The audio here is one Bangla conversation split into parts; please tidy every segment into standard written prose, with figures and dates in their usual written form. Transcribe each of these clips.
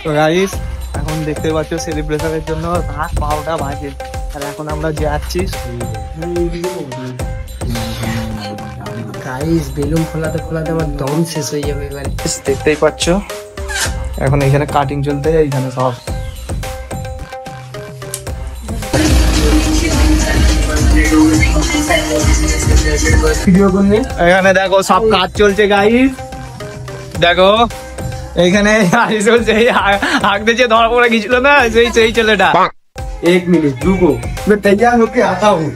তো গাইস এখন দেখতে পাচ্ছ সেলিব্রেশনের জন্য রাত 12টা বাজে আর এখন আমরা যাচ্ছি গাইস বেলুন খোলাতে খোলাতে আমার দম শেষ হয়ে যাবে এবারে। দেখতেই পাচ্ছ এখন এখানে কাটিং চলতে এইখানে সব এখানে দেখো সব কাজ চলছে গাইস। দেখো এইখানে চলছে আগতে ধরা পড়ে গেছিল না সেই ছেলেটা। 1 मिनट रुको मैं तैयार होके आता हूँ।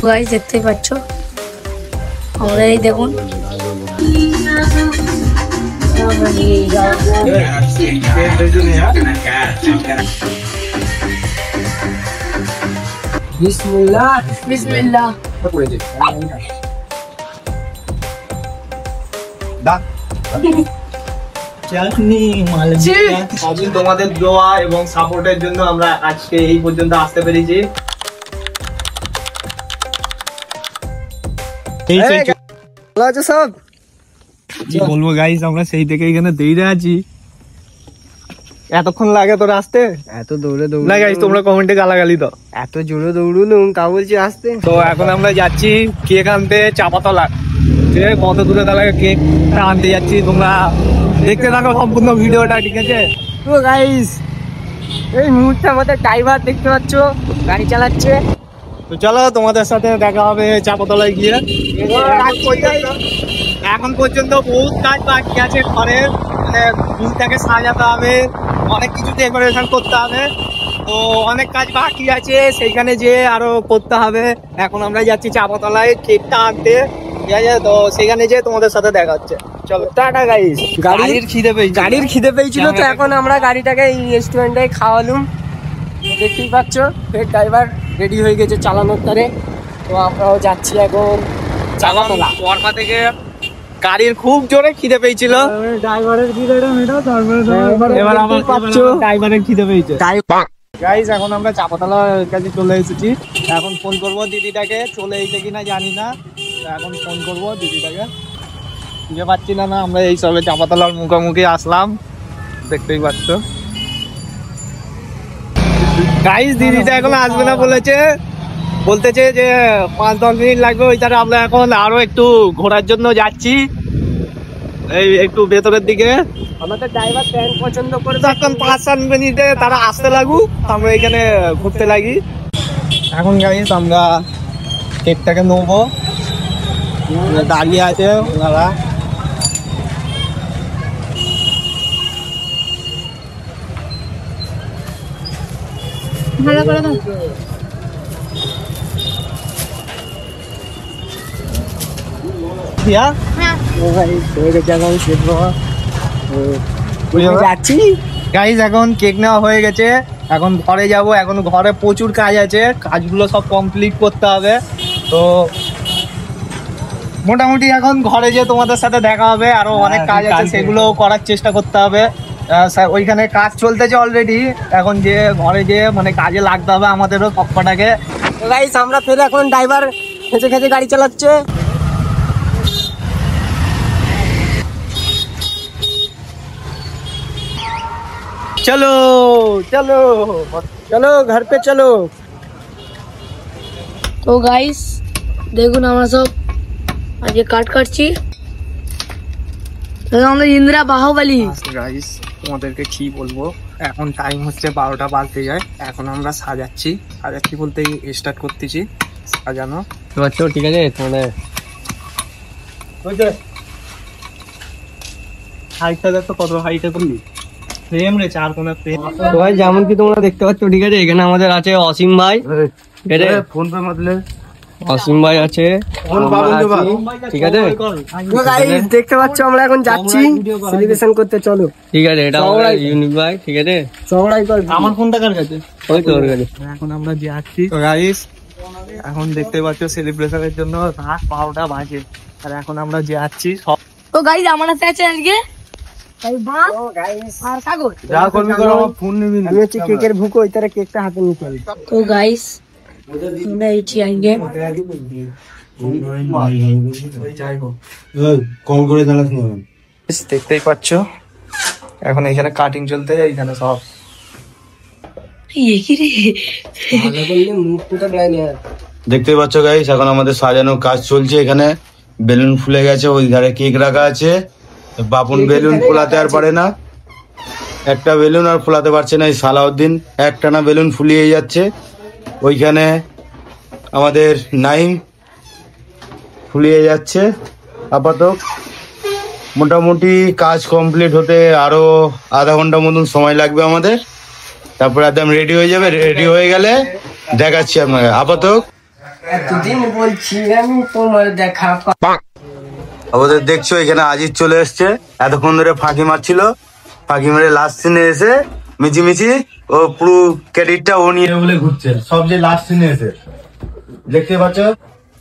গাইস দেখতেই পাচ্ছ আমরা এই দেখুন बिस्मिल्लाह বিসমিল্লাহ। তোমাদের দোয়া এবং সাপোর্টের জন্য আমরা আজকে এই পর্যন্ত আসতে পেরেছি। ভালো আছো সব? কি বলবো গাইস, আমরা সেই থেকে এখানে দেরিতে আছি। এতক্ষণ লাগে তোর আসতে? এত দৌড়ে না দৌড়ে গাইস তোমরা কমেন্টে গালাগালি তো। এত জোরে দৌড়ুলুম কা বলছি আসতে। তো এখন আমরা যাচ্ছি কেক আনতে চাপাতলা। কত দূরে দাঁড়ায় কেক আনতে যাচ্ছি, তোমরা দেখতে থাকো সম্পূর্ণ ভিডিওটা, ঠিক আছে? তো গাইস এই মুহূর্তে আমাদের ড্রাইভার দেখতে পাচ্ছ গাড়ি চালাচ্ছে। তো চলো তোমাদের সাথে দেখা হবে চাপাতলায় গিয়ে। এখন পর্যন্ত বহুত কাজ বাকি আছে ঘরের, মানে রুমটাকে সাজাতে হবে, অনেক কিছু ডেকোরেশন করতে হবে, তো অনেক কাজ বাকি আছে, সেইখানে যে আরো করতে হবে। এখন আমরা যাচ্ছি চাপাতলায় কেকটা আনতে, ঠিক আছে? তো সেখানে যে তোমাদের সাথে দেখা হচ্ছে। চলো টাটা গাইস। গাড়ির খিদে পেয়েছে, গাড়ির খিদে পেয়েছিল তো এখন আমরা গাড়িটাকে এই রেস্টুরেন্টে খাওয়ালুম। দেখতেই পাচ্ছ ফের ড্রাইভার রেডি হয়ে গেছে চালানোর তারে। তো আমরাও যাচ্ছি এখন চাপাতলা। পরপা থেকে গাড়ির খুব জোরে খিদে পেয়েছিল, ড্রাইভারের খিদেটা মেটাও তারপরে এবার আমার ড্রাইভারের খিদে পেয়েছে। গাইস এখন আমরা চাপাতলার কাছে চলে এসেছি। এখন ফোন করবো দিদিটাকে, চলে এসেছে কিনা জানি না। এখন ফোন করবো দিদিটাকে, খুঁজে পাচ্ছি না। আমরা এই সবে চাপাতলার মুখোমুখি আসলাম, দেখতেই পাচ্ছ। গাইস দিদিটা এখন আসবে না বলেছে, বলতেছে যে 5-10 মিনিট লাগবে। ওইটারে আমরা এখন আরো একটু ঘোরার জন্য যাচ্ছি, এই একটু ভেতরের দিকে। আমাদের ড্রাইভার ট্রেন পছন্দ করে তখন 5-7 মিনিটে তারা আসতে লাগুক, আমরা এখানে ঘুরতে লাগি। এখন গাইস আমরা কেকটাকে নেবো, দাঁড়িয়ে আছে ওনারা। ভালো করে দাও। হ্যাঁ যাচ্ছি গাইস, এখন কেক নেওয়া হয়ে গেছে, এখন ঘরে যাব। এখন ঘরে প্রচুর কাজ আছে, কাজগুলো সব কমপ্লিট করতে হবে। তো মোটামুটি এখন ঘরে যে তোমাদের সাথে দেখা হবে, আরো অনেক কাজ আছে, সেগুলো করার চেষ্টা করতে হবে। ওইখানে কাজ চলতেছে অলরেডি, এখন যে ঘরে যে মানে কাজে লাগতে হবে আমাদেরও সবকটাকে। গাইস আমরা ফের এখন ড্রাইভার খেঁচে খেঁচে গাড়ি চালাচ্ছে। চলো চলো চলো ঘর পে চলো। তো গাইস দেখুন আমরা সব আজকে কাটছি। আমাদের ইন্দিরা বাহুবলী। গাইস তোমাদেরকে কি বলবো, এখন টাইম হচ্ছে 12টা বাজতে যায়। এখন আমরা সাজাচ্ছি বলতে স্টার্ট করতেছি সাজানো। ঠিক আছে মানে হাইটটা দেখো কত হাইটে করলি, ফ্রেম রে 4 কোণা ফ্রেম। তো ভাই যেমন কি তোমরা দেখতে পাচ্ছ, ঠিক আছে, এখানে আমাদের আছে অসীম ভাই, ঠিক আছে, ফোন পে মতলে অসীম ভাই আছে, ঠিক আছে। তো গাইস দেখতে পাচ্ছ আমরা এখন যাচ্ছি সেলিব্রেশন করতে, চলো, ঠিক আছে। এটা আমাদের ইউনিক ভাই, ঠিক আছে, চওড়াই কর। আমার ফোনটা কার কাছে? ওই তো ওর কাছে। এখন আমরা যাচ্ছি। তো গাইস এখন দেখতে পাচ্ছ সেলিব্রেশনের জন্য রাত 12টা বাজে আর এখন আমরা যাচ্ছি সব। তো গাইস আমার সাথে আছে আজকে আর কাগজ। যা করবি করো, আমার ফোন নিবি না। আমি হচ্ছে কেকের ভুকো, ওই তারা কেকটা হাতে নিতে হবে। তো গাইস আমরা এইটি আজকে দেখতেই পাচ্ছ এখন এখানে কাটিং চলতে এইখানে সব কি রে ভালো করলে মুখ তো দেয় না। দেখতে পাচ্ছ গাইস, এখন আমাদের সাজানোর কাজ চলছে। এখানে বেলুন ফুলে গেছে, ওই ধারে কেক রাখা আছে। বাপন বেলুন ফোলাতে আর পারে না, একটা বেলুন আর ফোলাতে পারছে না। এই সালাউদ্দিন একটানা বেলুন ফুলিয়ে যাচ্ছে। ওইখানে আমাদের নাইম ফুলিয়ে যাচ্ছে। আপাতত মোটামুটি কাজ কমপ্লিট হতে আরো আধা ঘন্টা মতন সময় লাগবে আমাদের। তারপরে একদম রেডি হয়ে যাবে। রেডি হয়ে গেলে দেখাচ্ছি আপনাকে। আপাতত এতদিন বলছি আমি তোমার দেখা আমাদের দেখছো এখানে আজিজ চলে এসছে। এতক্ষণ ধরে ফাঁকি মারছিল, ফাঁকি মেরে লাস্ট সিনে এসে মিচিমিচি ও পুরো ক্রেডিটটা ও নিয়ে বলে ঘুরছে সব, যে লাস্ট সিনে এসে। দেখতে পাচ্ছ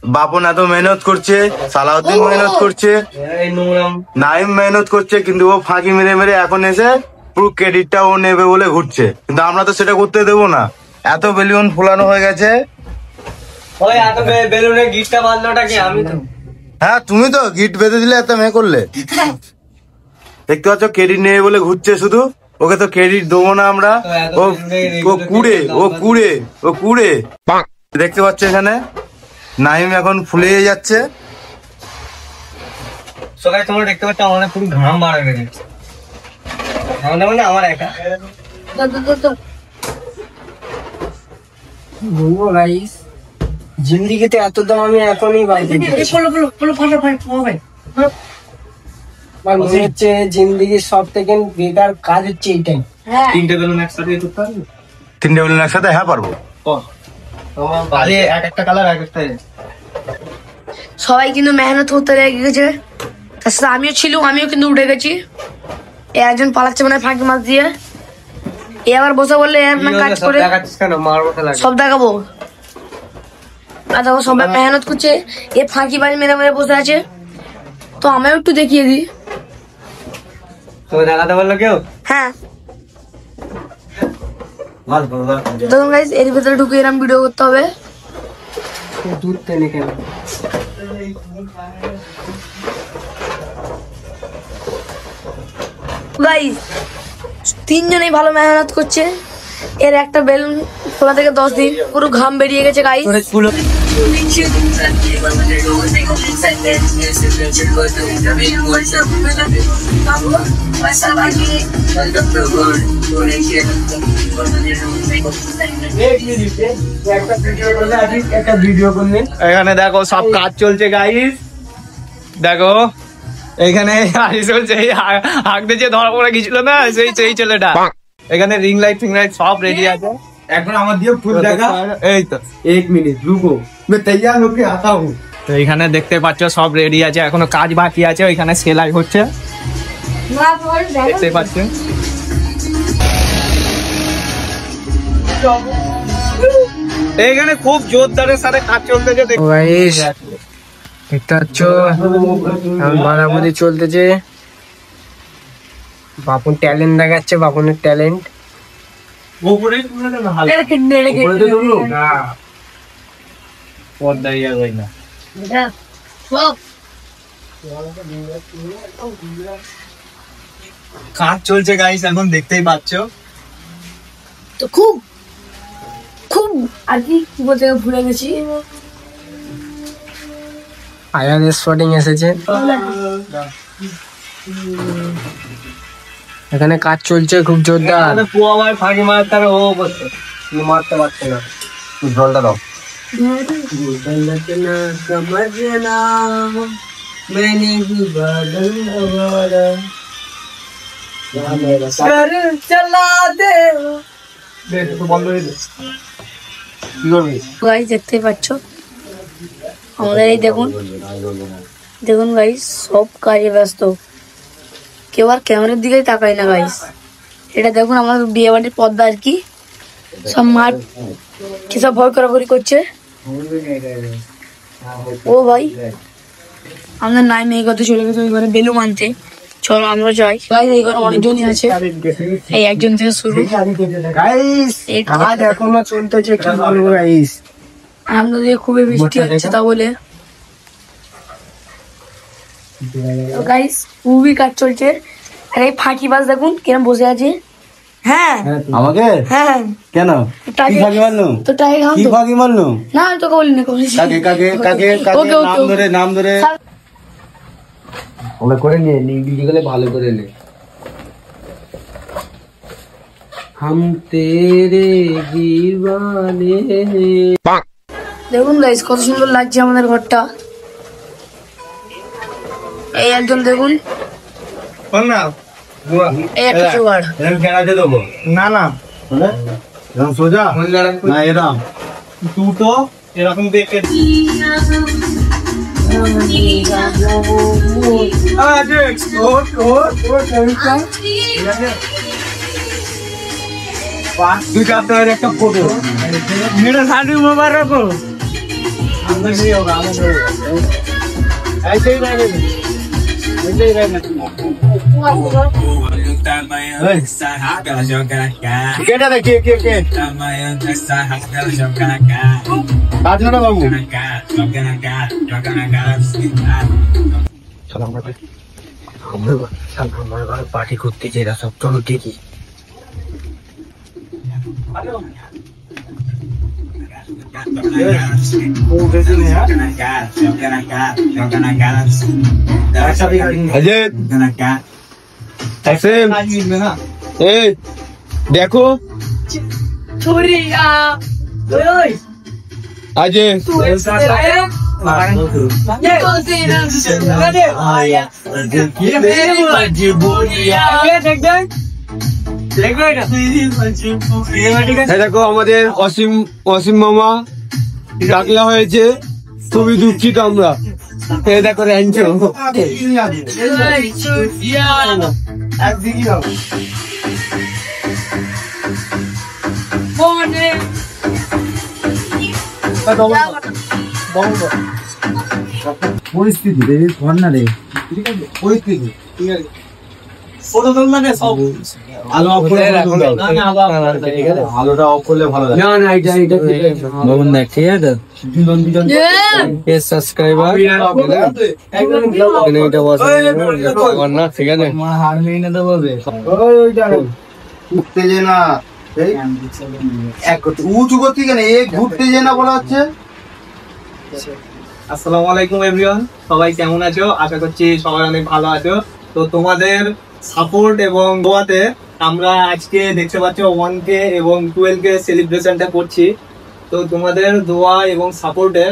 বাপন এত মেহনত করছে, সালাউদ্দিন মেহনত করছে, নাইম মেহনত করছে, কিন্তু ও ফাঁকি মেরে মেরে এখন এসে পুরো ক্রেডিটটা ও নেবে বলে ঘুরছে। কিন্তু আমরা তো সেটা করতে দেবো না। এত বেলুন ফোলানো হয়ে গেছে। ওই এত বেলুনে গিটটা বাঁধলোটা কি? আমি তো হ্যাঁ, তুমি তো গিট বেঁধে দিলে এত মেয়ে করলে। দেখতে পাচ্ছ ক্রেডিট নেবে বলে ঘুরছে শুধু। ওকে তো ক্রেডিট দেবো না আমরা। ও কুড়ে। দেখতে পাচ্ছ এখানে নাইম এখন ফুলে যাচ্ছে। সবাই তোমরা দেখতে পাচ্ছ আমাদের পুরো ঘাম বার হয়ে গেছে। আমাদের মানে আমার একা বলবো গাইস, জিন্দিগিতে এত দাম আমি এখনই বাইরে মনে হচ্ছে জিন্দিগির সব থেকে বেকার কাজ হচ্ছে এইটাই। তিনটে বেলুন একসাথে করতে পারবে? তিনটে বেলুন একসাথে? হ্যাঁ পারবো। এক একটা কালার এক একটা। সবাই কিন্তু মেহনত করতে লেগে গেছে, তার সাথে আমিও ছিলাম, আমিও কিন্তু উঠে গেছি। এ একজন পালাচ্ছে মানে ফাঁকি মাছ দিয়ে, এ আবার বসে বললে কাজ করে সব দেখাবো। আর দেখো সবাই মেহনত করছে, এ ফাঁকি বাড়ি মেরে মেরে বসে আছে। তো আমিও একটু দেখিয়ে দিই। তুমি দেখাতে বললো কেউ? হ্যাঁ দেখুন গাইস, এর ভিতরে ঢুকে এরকম ভিডিও করতে হবে। দুধ টেনে কেন? গাইস তিনজনেই ভালো মেহনত করছে। এর একটা বেলুন খোলা থেকে 10 দিন পুরো ঘাম বেরিয়ে গেছে গাইস। একটা ভিডিও করলেন। এখানে দেখো সব কাজ চলছে গাইস। দেখো এখানে চলছে, হাঁকতে যে ধরা পড়ে গেছিল না সেই ছেলেটা। এখানে রিং লাইট ফিং লাইট সব রেডি আছে। এখন আমার দিয়ে ফুল দেখা। এই তো 1 মিনিট রুকো, मैं तैयार होके आता हूँ। তো এখানে দেখতে পাচ্ছ সব রেডি আছে, এখনো কাজ বাকি আছে। ওইখানে সেলাই হচ্ছে, দেখতে পাচ্ছেন। এখানে খুব জোরদারের সাথে কাজ চলতেছে। দেখতে পাচ্ছ বানাবুদি চলতেছে। বাপুন ট্যালেন্ট দেখাচ্ছে, বাপুনের ট্যালেন্ট। কাজ চলছে গাইস, এখন দেখতেই পাচ্ছ। তো খুব খুব আর কি বলতে ভুলে গেছি। আয়ান স্পটিং এসেছে। এখানে কাজ চলছে খুব জোরদার। আবার ফাঁকি মারতে হবে, ও বলছে মারতে পারছে না। জলটা দাও। গাইস দেখতেই পাচ্ছ আমাদের এই দেখুন দেখুন গাইস, সব কাজে ব্যস্ত, কেউ আর ক্যামেরার দিকেই তাকায় না গাইস। এটা দেখুন আমার বিয়ে বাড়ির পর্দা আর কি। সব মাঠ কি সব ভয় করাকরি করছে। ও ভাই আমাদের নাই মেয়ে কত চলে গেছে ওই ঘরে বেলুন আনতে। চলো আমরা যাই গাইস। এই ঘরে অনেকজনই আছে, এই একজন থেকে শুরু। গাইস কাজ এখনো চলতেছে, কি বলবো গাইস। আমাদের খুবই বৃষ্টি হচ্ছে তা বলে গাইস খুবই কাজ চলছে। আর এই ফাঁকিবাজ দেখুন কিরম বসে আছে। হ্যাঁ আমাকে হ্যাঁ কেন টাকে কি ফাঁকি মারলুম তো টাকে খাও কি তো। ফাঁকি মারলুম না আমি তোকে বলিনি করেছি। কাকে কাকে কাকে কাকে ওকে, ওকে, নাম ধরে নাম ধরে আমরা করে নিয়ে ভিডিও গুলো ভালো করে নে। हम तेरे दीवाने। দেখুন গাইস কত সুন্দর লাগছে আমাদের ঘরটা। এই একজন দেখুন, বল না এই একটা জোগাড়। এরকম কেনাতে দেবো না না এরকম সোজা না এরকম তুই তো এরকম দেখে দুই চারটা একটা ফটো मेरा शादी मुबारक हो। ऐसे ही रहने दे ऐसे ही रहने दे কেটা দে কে কাজনা বাবু আমরা পার্টি করতে চাই সব চলো দেখি। এই দেখো अजय দেখো আমাদের অসীম অসীম মামা ডাকলা হয়েছে, খুবই দুঃখিত আমরা। দেখো র্যাঞ্চো পরিস্থিতি রে না রে পরিস্থিতি ঠিক আছে ফটো তুল মানে সব আলো অফ করে রাখুন আলোটা অফ করলে ভালো লাগে না না এটা বন্ধ না ঠিক আছে কে সাবস্ক্রাইবার এখানে এটা বসে না ঠিক আছে হার মেনে দেবো ওইটা উঠতে যে না এক উঁচু করতে কেন এই ঘুরতে যে না বলা হচ্ছে। আসসালামু আলাইকুম এভরিওয়ান, সবাই কেমন আছো? আশা করছি সবাই অনেক ভালো আছো। তো তোমাদের সাপোর্ট এবং দোয়াতে আমরা আজকে দেখতে পাচ্ছ 1K এবং 12K সেলিব্রেশনটা করছি। তো তোমাদের দোয়া এবং সাপোর্টে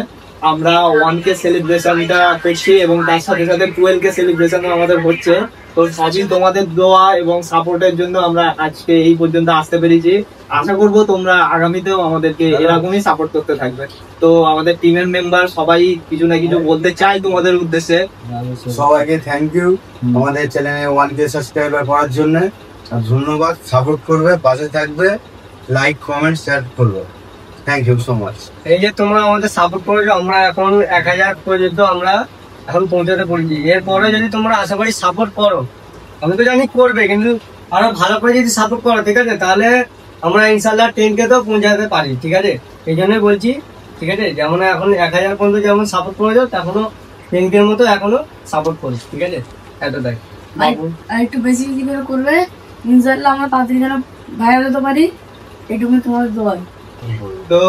আমরা 1K সেলিব্রেশনটা করছি এবং তার সাথে সাথে 12K সেলিব্রেশনও আমাদের হচ্ছে। তো সবই তোমাদের দোয়া এবং সাপোর্টের জন্য আমরা আজকে এই পর্যন্ত আসতে পেরেছি। আশা করবো তোমরা আগামীতেও আমাদেরকে এরকমই সাপোর্ট করতে থাকবে। তো আমাদের টিমের মেম্বার সবাই কিছু না কিছু বলতে চাই তোমাদের উদ্দেশ্যে। সবাইকে থ্যাংক ইউ আমাদের চ্যানেলে 1K সাবস্ক্রাইবার করার জন্য, আর ধন্যবাদ। সাপোর্ট করবে, পাশে থাকবে, লাইক কমেন্ট শেয়ার করবে। Thank you so much. এই যে তোমরা আমাদের সাপোর্ট করেছো, আমরা এখন 1000 পর্যন্ত আমরা এখন পৌঁছাতে পেরেছি। এরপরে যদি তোমরা আশা করি সাপোর্ট করো, আমি তো জানি করবে, কিন্তু আরো ভালো করে যদি সাপোর্ট করো ঠিক আছে, তাহলে আমরা ইনশাল্লাহ 10K তো পৌঁছাতে পারি ঠিক আছে। এই জন্যই বলছি ঠিক আছে, যেমন এখন 1000 পর্যন্ত যেমন সাপোর্ট করেছো তখনও 10K মতো এখনো সাপোর্ট করিস ঠিক আছে, এতটাই। আর একটু বেশি বেশি করে করবে, ইনশাআল্লাহ আমরা তাড়াতাড়ি যেন ভাইরাল হতে পারি, এটুকু তোমাদের দোয়া। তো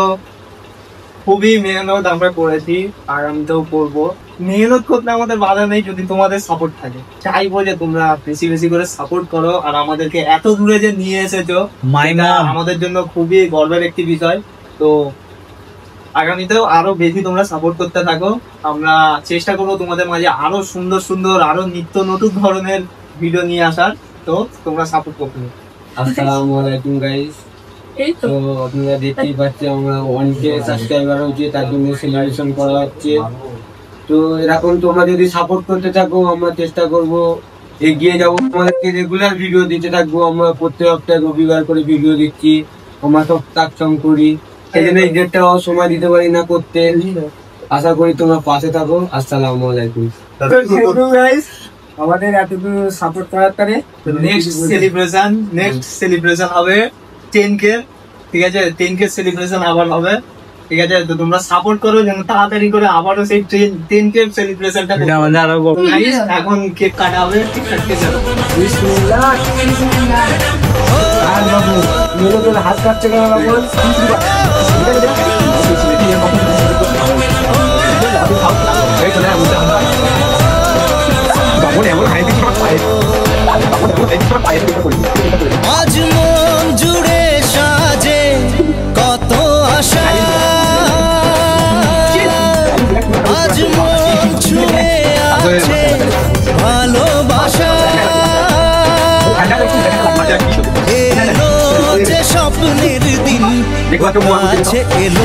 খুবই মেহনত আমরা করেছি, আগামীতেও করবো। মেহনত করতে আমাদের বাধা নেই যদি তোমাদের সাপোর্ট থাকে। চাইবো যে তোমরা বেশি বেশি করে সাপোর্ট করো, আর আমাদেরকে এত দূরে যে নিয়ে এসেছো এটা আমাদের জন্য খুবই গর্বের একটি বিষয়। তো আগামীতেও আরো বেশি তোমরা সাপোর্ট করতে থাকো। আমরা চেষ্টা করবো তোমাদের মাঝে আরো সুন্দর সুন্দর আরো নিত্য নতুন ধরনের ভিডিও নিয়ে আসার। তো তোমরা সাপোর্ট করতে থাকো। আসসালামু আলাইকুম গাইস। এই তো তো আপনারা দেখতেই পাচ্ছেন আমরা 1K সাবস্ক্রাইবার হচ্ছে, তার জন্য সেলিব্রেশন করা হচ্ছে। তো এরকম তোমরা যদি সাপোর্ট করতে থাকো, আমরা চেষ্টা করব এগিয়ে যাবো, আমাদেরকে রেগুলার ভিডিও দিতে থাকবো। আমরা প্রত্যেক সপ্তাহে রবিবার করে ভিডিও দিচ্ছি, আমরা সব কাজকাম করি, সেজন্য এই ডেটটা সময় দিতে পারি না করতে। আশা করি তোমরা পাশে থাকো। আসসালামু আলাইকুম। আমাদের এতটুকু সাপোর্ট করার পরে নেক্সট সেলিব্রেশন হবে 10K, ঠিক আছে? 10K সেলিব্রেশন আবার হবে। ঠিক আছে? তো তোমরা সাপোর্ট করো যেন তাড়াতাড়ি করে আবারও সেই 10K সেলিব্রেশনটা এখন কেক কাটা হবে। ঠিকঠাক হাত কাটছে কেন আজ মন জুড়ে সাজে কত আশা, আজ মন ছুঁয়ে আছে ভালোবাসা, এলো যে স্বপ্নের দিন কাছে এলো,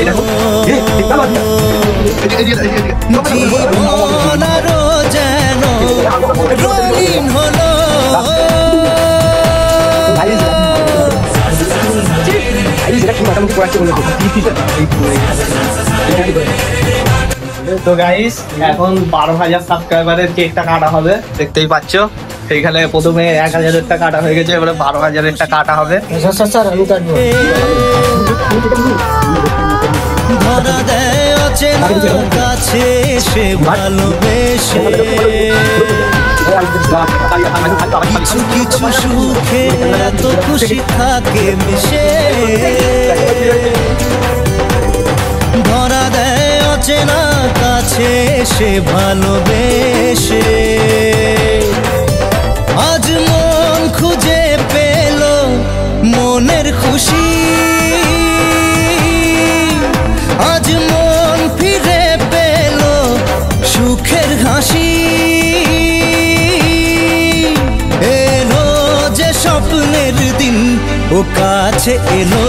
জীবন আরো যেন রঙিন হলো। তো গাইস এখন 12,000 সাবস্ক্রাইবারের কেকটা কাটা হবে, দেখতেই পাচ্ছ। সেইখানে প্রথমে 1,000-এরটা কাটা হয়ে গেছে, এবারে 12,000-এরটা কাটা হবে। ধরা দেয় অচেনা কাছে সে ভালোবেসে, কিছু কিছু সুখে এত খুশি থাকে মিশে, ধরা দেয় অচেনা কাছে সে ভালোবেসে, আজ মন খুঁজে পেল মনের খুশি, আজ মন ফিরে পেল সুখের হাসি, এলো যে স্বপ্নের দিন ও কাছে এলো।